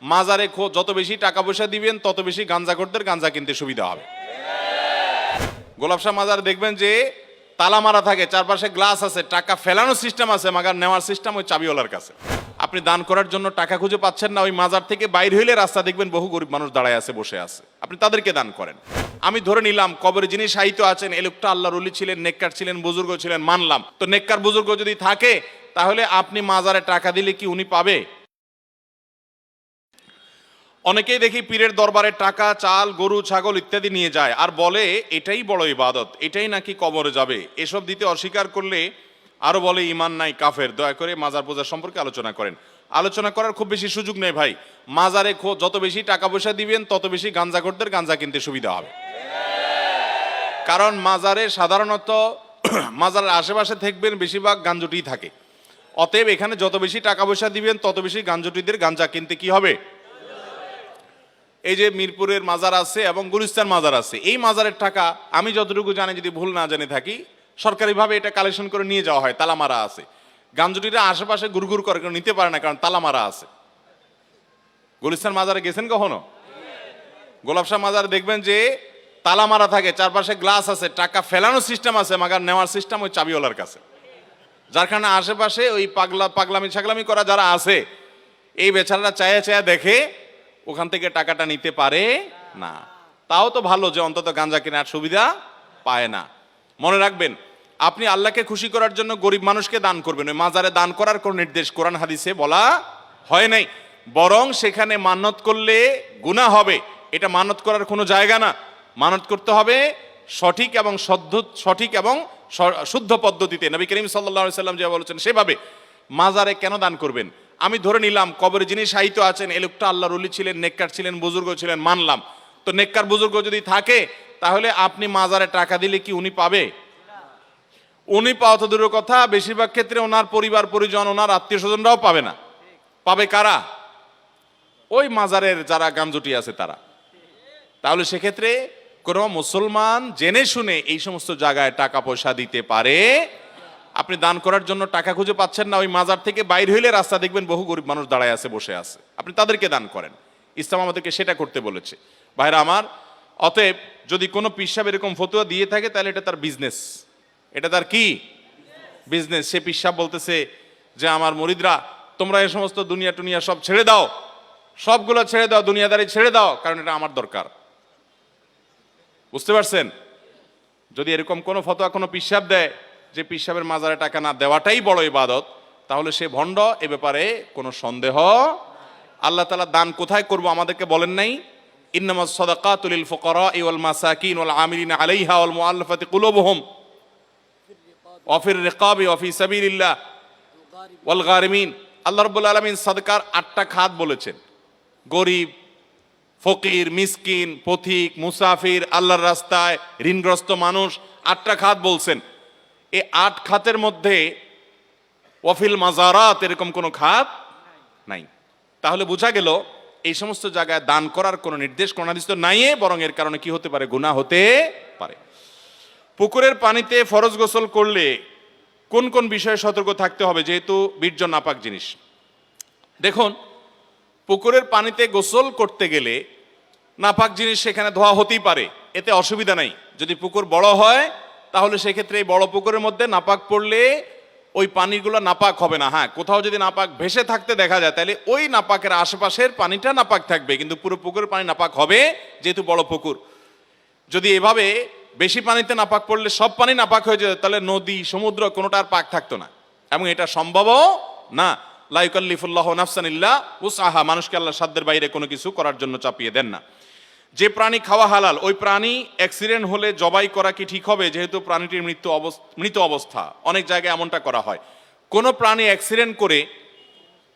মাজারে যত বেশি টাকা পয়সা দিবেন তত বেশি গাঞ্জাখোরদের গাঞ্জা কিনতে সুবিধা হবে। গোলাপ শাহ মাজার দেখবেন যে তালা মারা থাকে, চারপাশে গ্লাস আছে, টাকা ফেলানোর সিস্টেম আছে, মাগার নেওয়ার সিস্টেম ওই চাবিওয়ালার কাছে। আপনি দান করার জন্য টাকা খুঁজে পাচ্ছেন না, ওই মাজার থেকে বাইর হইলে রাস্তা দেখবেন বহু গরিব মানুষ দাঁড়ায় আছে, বসে আছে, আপনি তাদেরকে দান করেন। আমি ধরে নিলাম কবরে যিনি শায়িত আছেন এ লোকটা আল্লাহর ওলি ছিলেন, নেককার ছিলেন, বুজুর্গ ছিলেন, মানলাম। তো নেককার বুজুর্গ যদি থাকে তাহলে আপনি মাজারে টাকা দিলে কি উনি পাবে? অনেকেই দেখি পীরের দরবারে টাকা, চাল, গরু, ছাগল ইত্যাদি নিয়ে যায় আর বলে এটাই বড় ইবাদত, এটাই নাকি কবরে যাবে। এসব দিতে অস্বীকার করলে আরো বলে ইমান নাই, কাফের। দয়া করে মাজার পূজার সম্পর্কে আলোচনা করেন। আলোচনা করার খুব বেশি সুযোগ নেই ভাই। মাজারে যত বেশি টাকা পয়সা দিবেন তত বেশি গাঞ্জাখোরদের গাঞ্জা কিনতে সুবিধা হবে। কারণ মাজারে সাধারণত মাজারের আশেপাশে দেখবেন বেশিরভাগ গাঞ্জুটি থাকে। অতএব এখানে যত বেশি টাকা পয়সা দিবেন তত বেশি গাঞ্জুটিদের গাঞ্জা কিনতে কি হবে? এই যে মিরপুরের মাজার আছে এবং গুলিস্তান মাজার আছে, এই মাজারের টাকা আমি যতটুকু জানি, যদি ভুল না জেনে থাকি, সরকারিভাবে এটা কালেকশন করে নিয়ে যাওয়া হয়, তালা মারা আছে। গাঞ্জুটিরা আশেপাশে গুড়গুড় করে কেউ নিতে পারে না, কারণ তালা মারা আছে। গুলিস্তান মাজারে গেছেন কখনো? গোলাপ শাহ মাজারে দেখবেন যে তালা মারা থাকে, চারপাশে গ্লাস আছে, টাকা ফেলানোর সিস্টেম আছে, মাগার নেওয়ার সিস্টেম ওই চাবিওয়ালার কাছে। যার কারণে আশেপাশে ওই পাগলামি ছাগলামি করা যারা আছে, এই বেচারারা চায়া চায়া দেখে ওখান থেকে টাকাটা নিতে পারে না। তাও তো ভালো যে অন্তত গাঁজা কেনার সুবিধা পায় না। মনে রাখবেন, আপনি আল্লাহকে খুশি করার জন্য গরিব মানুষকে দান করবেন। ওই মাজারে দান করার কোন নির্দেশ কোরআন হাদিসে বলা হয় নাই। বরং সেখানে মান্নত করলে গুনাহ হবে, এটা মানত করার কোনো জায়গা না। মানত করতে হবে সঠিক এবং শুদ্ধ পদ্ধতিতে। নবী করিম সাল্লাল্লাহু আলাইহি সাল্লাম যে বলেছেন সেভাবে। মাজারে কেন দান করবেন? আমি ধরে নিলাম কবরে যিনি শায়িত আছেন এ লোকটা আল্লাহর ওলি ছিলেন, নেককার ছিলেন, বুজুর্গ ছিলেন, মানলাম। তো নেককার বুজুর্গ যদি থাকে তাহলে আপনি মাজারে টাকা দিলে কি উনি পাবে? উনি পাওয়া তো দূরের কথা, বেশিরভাগ ক্ষেত্রে ওনার পরিবার পরিজন, ওনার আত্মীয় স্বজনরাও পাবে না। পাবে কারা? ওই মাজারের যারা গাঞ্জুটি আছে তারা। তাহলে সেক্ষেত্রে কোনো মুসলমান জেনে শুনে এই সমস্ত জায়গায় টাকা পয়সা দিতে পারে। আপনি দান করার জন্য টাকা খুঁজে পাচ্ছেন না, ওই মাজার থেকে বাইর হইলে রাস্তা দেখবেন বহু গরিব মানুষ দাঁড়ায় আছে, বসে আছে, আপনি তাদেরকে দান করেন। ইসলাম আমাদেরকে সেটা করতে বলেছে ভাইরা আমার। অতএব যদি কোনো পীর সাহেব এরকম ফতোয়া দিয়ে থাকে তাহলে এটা তার বিজনেস। এটা তার কি বিজনেস? সে পীর সাহেব বলতেছে যে আমার মুরিদরা তোমরা এই সমস্ত দুনিয়া টুনিয়া সব ছেড়ে দাও, সবগুলো ছেড়ে দাও, দুনিয়াদারি ছেড়ে দাও, কারণ এটা আমার দরকার। বুঝতে পারছেন? যদি এরকম কোনো ফতোয়া কোনো পীর সাহেব দেয় যে পীর সাহেবের মাজারে টাকা না দেওয়াটাই বড় ইবাদত, তাহলে সে ভণ্ড, এ ব্যাপারে কোনো সন্দেহ। আল্লাহ তাআলা দান কোথায় করব আমাদেরকে বলেন নাই? ইন্নামাস সাদাকাতু লিল ফুকারা'i ওয়াল মাসাকিন ওয়াল আমিলিনা আলাইহা ওয়াল মুআল্লাফাতি কুলুবুহুম ওয়া ফির রিকাবি ওয়া ফি সাবিলিল্লাহ ওয়াল গারিমিন। আল্লাহ রাব্বুল আলামিন সাদকার 8টা খাত বলেছেন। গরিব, ফকির, মিসকিন, পথিক, মুসাফির, আল্লাহর রাস্তায় ঋণগ্রস্ত মানুষ, 8টা খাত বলছেন। এই 8 খাতের মধ্যে ওয়াফিল মাজারাত এরকম কোনো খাত নাই। তাহলে বোঝা গেল এই সমস্ত জায়গায় দান করার কোনো নির্দেশ কোন হাদিস তো নাই, বরং এর কারণে কি হতে পারে? গুনাহ হতে পারে। পুকুরের পানিতে ফরজ গোসল করলে কোন কোন বিষয়ে সতর্ক থাকতে হবে, যেহেতু বীর্য নাপাক জিনিস? দেখুন, পুকুরের পানিতে গোসল করতে গেলে নাপাক জিনিস সেখানে ধোয়া হতেই পারে, এতে অসুবিধা নাই। যদি পুকুর বড় হয় তাহলে সেক্ষেত্রে এই বড় পুকুরের মধ্যে নাপাক পড়লে ওই পানিগুলো নাপাক হবে না। হ্যাঁ, কোথাও যদি নাপাক ভেসে থাকতে দেখা যায় তাহলে ওই নাপাকের আশেপাশের পানিটা নাপাক থাকবে, কিন্তু পুরো পুকুরের পানি নাপাক হবে, যেহেতু বড় পুকুর। যদি এভাবে বেশি পানিতে নাপাক পড়লে সব পানি নাপাক হয়ে যেত, তাহলে নদী, সমুদ্র কোনোটার পাক থাকতো না, এবং এটা সম্ভবও না। লা ইউকাল্লিফুল্লাহু নাফসান ইল্লা উসআহা, মানুষকে আল্লাহ সাধ্যের বাইরে কোনো কিছু করার জন্য চাপিয়ে দেন না। যে প্রাণী খাওয়া হালাল, ওই প্রাণী অ্যাক্সিডেন্ট হলে জবাই করা কি ঠিক হবে? যেহেতু প্রাণীটির মৃত অবস্থা, অনেক জায়গায় এমনটা করা হয়। কোনো প্রাণী অ্যাক্সিডেন্ট করে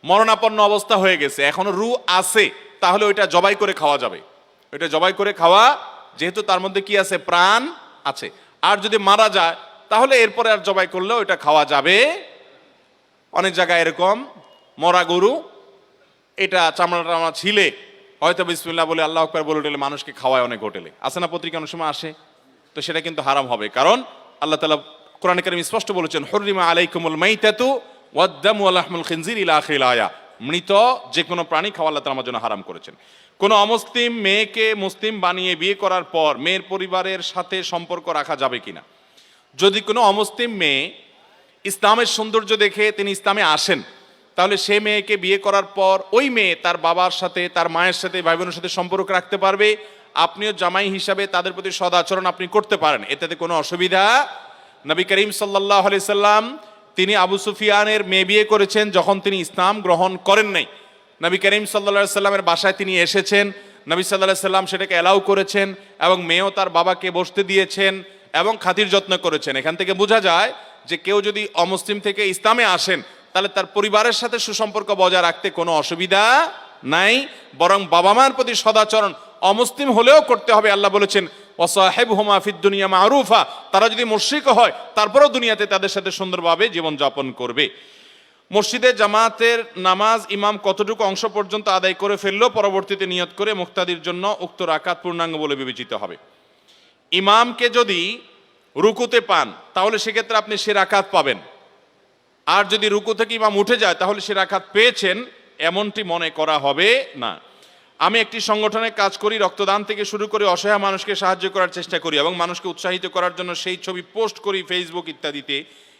মরণাপন্ন অবস্থা হয়ে গেছে, এখনো রূহ আছে, তাহলে ওইটা জবাই করে খাওয়া যাবে। ওইটা জবাই করে খাওয়া, যেহেতু তার মধ্যে কি আছে? প্রাণ আছে। আর যদি মারা যায় তাহলে এরপরে আর জবাই করলে ওইটা খাওয়া যাবে। অনেক জায়গায় এরকম মরা গরু, এটা চামড়া ছিলে হয়তো বিসমিল্লাহ বলে আল্লাহু আকবার বলে দিলে মানুষকে খাওয়ায় অনেক হোটেলে, আছে না, পত্রিকা অনেক সময় আসে। তো সেটা কিন্তু হারাম হবে, কারণ আল্লাহ তাআলা কোরআনে কারীমে স্পষ্ট বলেছেন হুররিমা আলাইকুমুল মাইতাতু ওয়াদ-দামু ওয়া লাহমুল খিনজির ইলা আখিরিল আয়া। মৃত যে কোনো প্রাণী খাওয়া আল্লাহ তাআলা আমার জন্য হারাম করেছেন। কোনো অমুসলিম মেয়েকে মুসলিম বানিয়ে বিয়ে করার পর মেয়ের পরিবারের সাথে সম্পর্ক রাখা যাবে কিনা? যদি কোনো অমুসলিম মেয়ে ইসলামের সৌন্দর্য দেখে তিনি ইসলামে আসেন, তাহলে সে মেয়েকে বিয়ে করার পর ওই মেয়ে তার বাবার সাথে, তার মায়ের সাথে, ভাই বোনের সাথে সম্পর্ক রাখতে পারবে। আপনিও জামাই হিসাবে তাদের প্রতি সদাচরণ আপনি করতে পারেন, এতে কোনো অসুবিধা। নবী করিম সাল্লাল্লাহু আলাইহি সাল্লাম তিনি আবু সুফিয়ানের মেয়ে বিয়ে করেছেন যখন তিনি ইসলাম গ্রহণ করেন নাই। নবী করিম সাল্লাল্লাহু আলাইহি সাল্লামের বাসায় তিনি এসেছেন, নবী সাল্লাল্লাহু আলাইহি সাল্লাম সেটাকে অ্যালাউ করেছেন এবং মেয়েও তার বাবাকে বসতে দিয়েছেন এবং খাতির যত্ন করেছেন। এখান থেকে বোঝা যায় যে কেউ যদি অমুসলিম থেকে ইসলামে আসেন তাহলে তার পরিবারের সাথে সুসম্পর্ক বজায় রাখতে কোনো অসুবিধা নাই, বরং বাবা মায়ের প্রতি সদাচরণ অমুসলিম হলেও করতে হবে। আল্লাহ বলেছেন ওয়াসাহিবহুমা ফিদ দুনিয়া মারুফা, তারা যদি মুশরিক হয় তারপরেও দুনিয়াতে তাদের সাথে সুন্দরভাবে জীবনযাপন করবে। মসজিদে জামাতের নামাজ ইমাম কতটুকু অংশ পর্যন্ত আদায় করে ফেললেও পরবর্তীতে নিয়ত করে মুক্তাদির জন্য উক্ত রাকাত পূর্ণাঙ্গ বলে বিবেচিত হবে। ইমামকে যদি রুকুতে পান তাহলে সেক্ষেত্রে আপনি সে রাকাত পাবেন, আর যদি রুকু থেকে ইমাম উঠে যায় তাহলে সে রাকাত পেয়েছেন এমনটি মনে করা হবে না। আমি একটি সংগঠনে কাজ করি, রক্তদান থেকে শুরু করে অসহায় মানুষকে সাহায্য করার চেষ্টা করি এবং মানুষকে উৎসাহিত করার জন্য সেই ছবি পোস্ট করি ফেসবুক ইত্যাদিতে।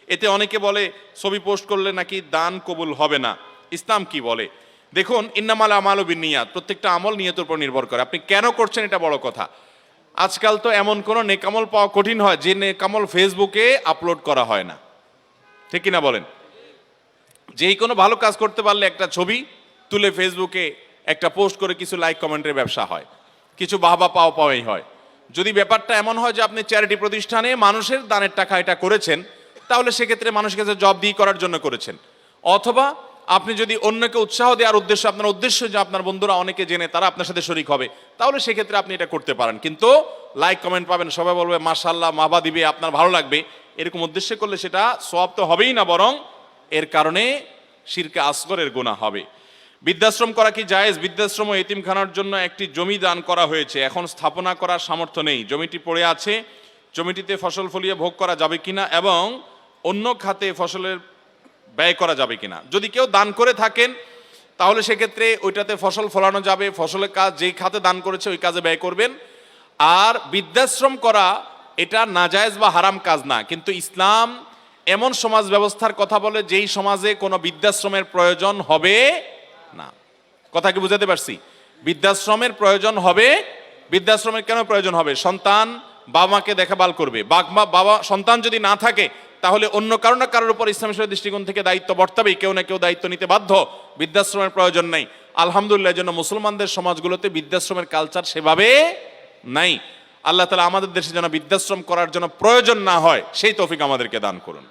এতে অনেকে বলে ছবি পোস্ট করলে নাকি দান কবুল হবে না, ইসলাম কি বলে? দেখুন, ইন্নামাল আমালু বিন্নিয়াত, প্রত্যেকটা আমল নিয়তের উপর নির্ভর করে। আপনি কেন করছেন এটা বড় কথা। আজকাল তো এমন কোনো নেকামল পাওয়া কঠিন হয় যে নেকামল ফেসবুকে আপলোড করা হয় না, ঠিক কিনা বলেন? যেই কোনো ভালো কাজ করতে পারলে একটা ছবি তুলে ফেসবুকে একটা পোস্ট করে কিছু লাইক কমেন্টের ব্যবসা হয়, কিছু বাহবা পাওয়াই হয়। যদি ব্যাপারটা এমন হয় যে আপনি চ্যারিটি প্রতিষ্ঠানে মানুষের দানের টাকা এটা করেছেন, তাহলে সেক্ষেত্রে মানুষের কাছে জব দিয়ে করার জন্য করেছেন। অথবা আপনি যদি অন্যকে উৎসাহ দেওয়ার উদ্দেশ্য, আপনার উদ্দেশ্য যে আপনার বন্ধুরা অনেকে জেনে তারা আপনার সাথে শরিক হবে, তাহলে সেক্ষেত্রে আপনি এটা করতে পারেন। কিন্তু লাইক কমেন্ট পাবেন, সবাই বলবে মাশাআল্লাহ, মাহবা দিবে, আপনার ভালো লাগবে, এরকম উদ্দেশ্যে করলে সেটা সওয়াব তো হবেই না, বরং এর কারণে শিরকে আসগরের গুনাহ হবে। বৃদ্ধাশ্রম করা কি জায়েজ? বৃদ্ধাশ্রম ও এতিমখানার জন্য একটি জমি দান করা হয়েছে, এখন স্থাপনা করার সামর্থ্য নেই, জমিটি পড়ে আছে, জমিটিতে ফসল ফলিয়ে ভোগ করা যাবে কিনা এবং অন্য খাতে ফসলের ব্যয় করা যাবে কিনা। যদি কেউ দান করে থাকেন তাহলে সেক্ষেত্রে ওইটাতে ফসল ফলানো যাবে, ফসলের কাজ যেই খাতে দান করেছে ওই কাজে ব্যয় করবেন। আর বৃদ্ধাশ্রম করা এটা নাজায়েজ বা হারাম কাজ না, কিন্তু ইসলাম এমন সমাজ ব্যবস্থার কথা বলে যেই সমাজে কোনো বৃদ্ধাশ্রমের প্রয়োজন হবে না। কথা কি বুঝাতে পারছি? বৃদ্ধাশ্রমের প্রয়োজন হবে। বৃদ্ধাশ্রমের কেন প্রয়োজন হবে? সন্তান বাবা মাকে দেখাভাল করবে, বাবা সন্তান যদি না থাকে তাহলে অন্য কারো না কারোর উপর ইসলামের দৃষ্টিকোণ থেকে দায়িত্ব বর্তাবেই, কেউ না কেউ দায়িত্ব নিতে বাধ্য। বৃদ্ধাশ্রমের প্রয়োজন নেই। আলহামদুলিল্লাহ, জন্য মুসলমানদের সমাজগুলোতে বৃদ্ধাশ্রমের কালচার সেভাবে নাই। আল্লাহ তাআলা আমাদের দেশে যেন বৃদ্ধাশ্রম করার জন্য প্রয়োজন না হয় সেই তৌফিক আমাদেরকে দান করুন।